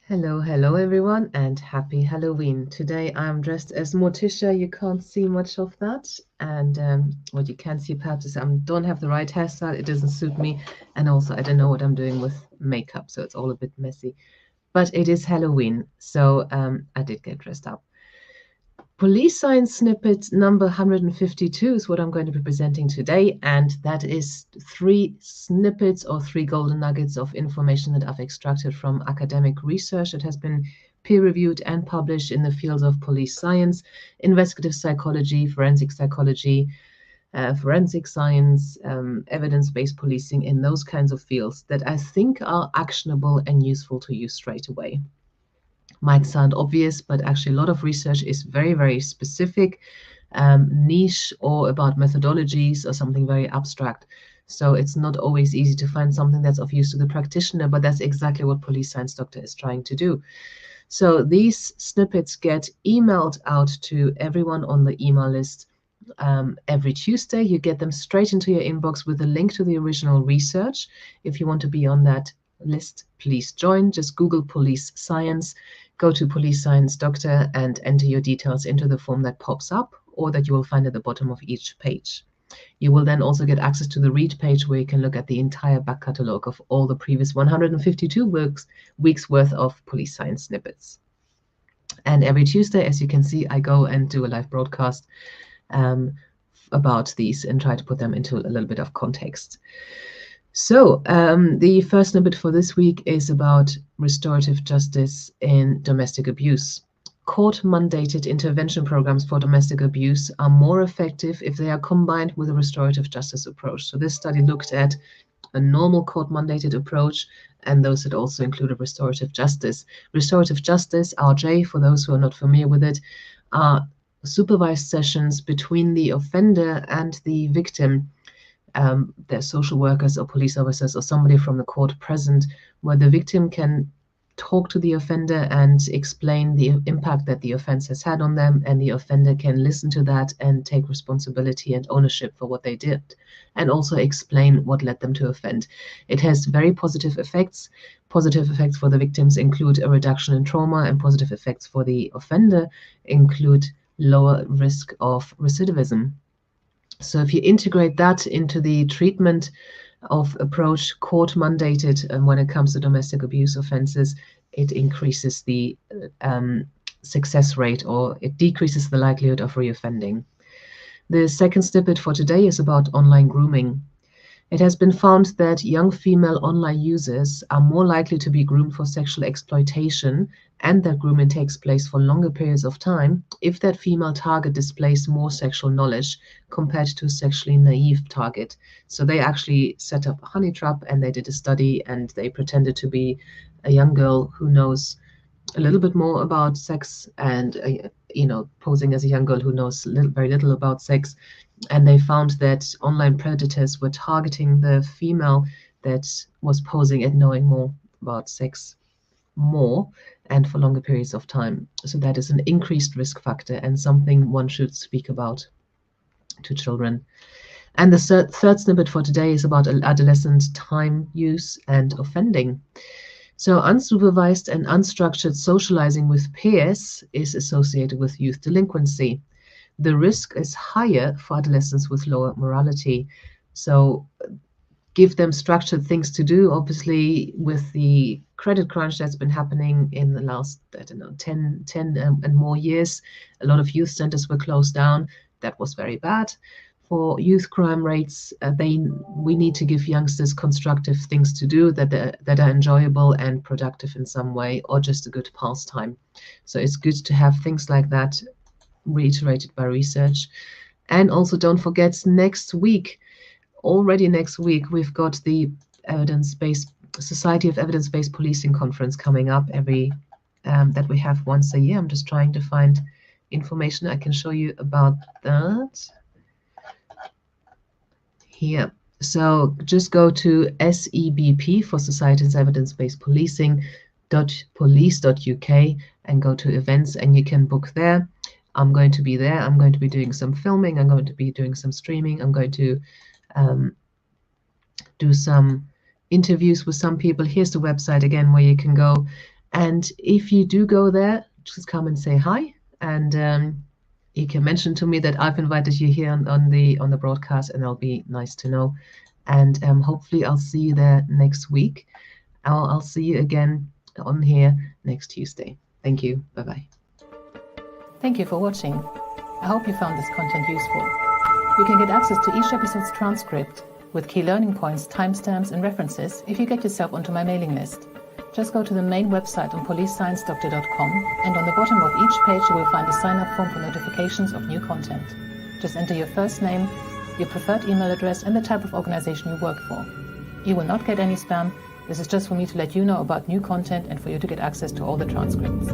Hello, hello everyone, and happy Halloween. Today I'm dressed as Morticia. You can't see much of that. And what you can see perhaps is I don't have the right hairstyle. It doesn't suit me. And also I don't know what I'm doing with makeup, so it's all a bit messy. But it is Halloween, so I did get dressed up. Police Science Snippet number 152 is what I'm going to be presenting today, and that is 3 snippets or 3 golden nuggets of information that I've extracted from academic research that has been peer-reviewed and published in the fields of police science, investigative psychology, forensic psychology, forensic science, evidence-based policing, in those kinds of fields that I think are actionable and useful to use straight away. Might sound obvious, but actually a lot of research is very, very specific, niche, or about methodologies or something very abstract. So it's not always easy to find something that's of use to the practitioner, but that's exactly what Police Science Doctor is trying to do. So these snippets get emailed out to everyone on the email list every Tuesday. You get them straight into your inbox with a link to the original research. If you want to be on that list, please join. Just Google Police Science, go to Police Science Doctor, and enter your details into the form that pops up or that you will find at the bottom of each page. You will then also get access to the read page where you can look at the entire back catalogue of all the previous 152 weeks worth of police science snippets. And every Tuesday, as you can see, I go and do a live broadcast about these and try to put them into a little bit of context. So the first snippet for this week is about restorative justice in domestic abuse. Court-mandated intervention programs for domestic abuse are more effective if they are combined with a restorative justice approach. So this study looked at a normal court-mandated approach and those that also included restorative justice. Restorative justice, RJ, for those who are not familiar with it, are supervised sessions between the offender and the victim. There's social workers or police officers or somebody from the court present, where the victim can talk to the offender and explain the impact that the offense has had on them, and the offender can listen to that and take responsibility and ownership for what they did, and also explain what led them to offend. It has very positive effects. Positive effects for the victims include a reduction in trauma, and positive effects for the offender include lower risk of recidivism. So if you integrate that into the treatment of approach court-mandated when it comes to domestic abuse offenses, it increases the success rate, or it decreases the likelihood of reoffending. The second snippet for today is about online grooming. It has been found that young female online users are more likely to be groomed for sexual exploitation, and that grooming takes place for longer periods of time if that female target displays more sexual knowledge compared to a sexually naive target. So they actually set up a honey trap and they did a study, and they pretended to be a young girl who knows a little bit more about sex, and posing as a young girl who knows very little about sex. And they found that online predators were targeting the female that was posing and knowing more about sex more and for longer periods of time. So that is an increased risk factor and something one should speak about to children. And the third snippet for today is about adolescent time use and offending. So unsupervised and unstructured socializing with peers is associated with youth delinquency. The risk is higher for adolescents with lower morality. So give them structured things to do. Obviously, with the credit crunch that's been happening in the last, 10 and more years, a lot of youth centers were closed down. That was very bad. For youth crime rates, we need to give youngsters constructive things to do that are enjoyable and productive in some way, or just a good pastime. So it's good to have things like that reiterated by research. And also don't forget, already next week, we've got the Society of Evidence-Based Policing conference coming up that we have once a year. I'm just trying to find information I can show you about that here. So just go to SEBP for Society of Evidence-Based Policing .police.uk and go to events, and you can book there. I'm going to be there. I'm going to be doing some filming. I'm going to be doing some streaming. I'm going to do some interviews with some people. Here's the website again where you can go And if you do go there, just come and say hi, and you can mention to me that I've invited you here on the broadcast, and it'll be nice to know. And hopefully I'll see you there next week. I'll see you again on here next Tuesday. Thank you. Bye-bye. Thank you for watching. I hope you found this content useful. You can get access to each episode's transcript with key learning points, timestamps, and references if you get yourself onto my mailing list. Just go to the main website on policesciencedoctor.com, and on the bottom of each page you will find a sign-up form for notifications of new content. Just enter your first name, your preferred email address, and the type of organization you work for. You will not get any spam. This is just for me to let you know about new content and for you to get access to all the transcripts.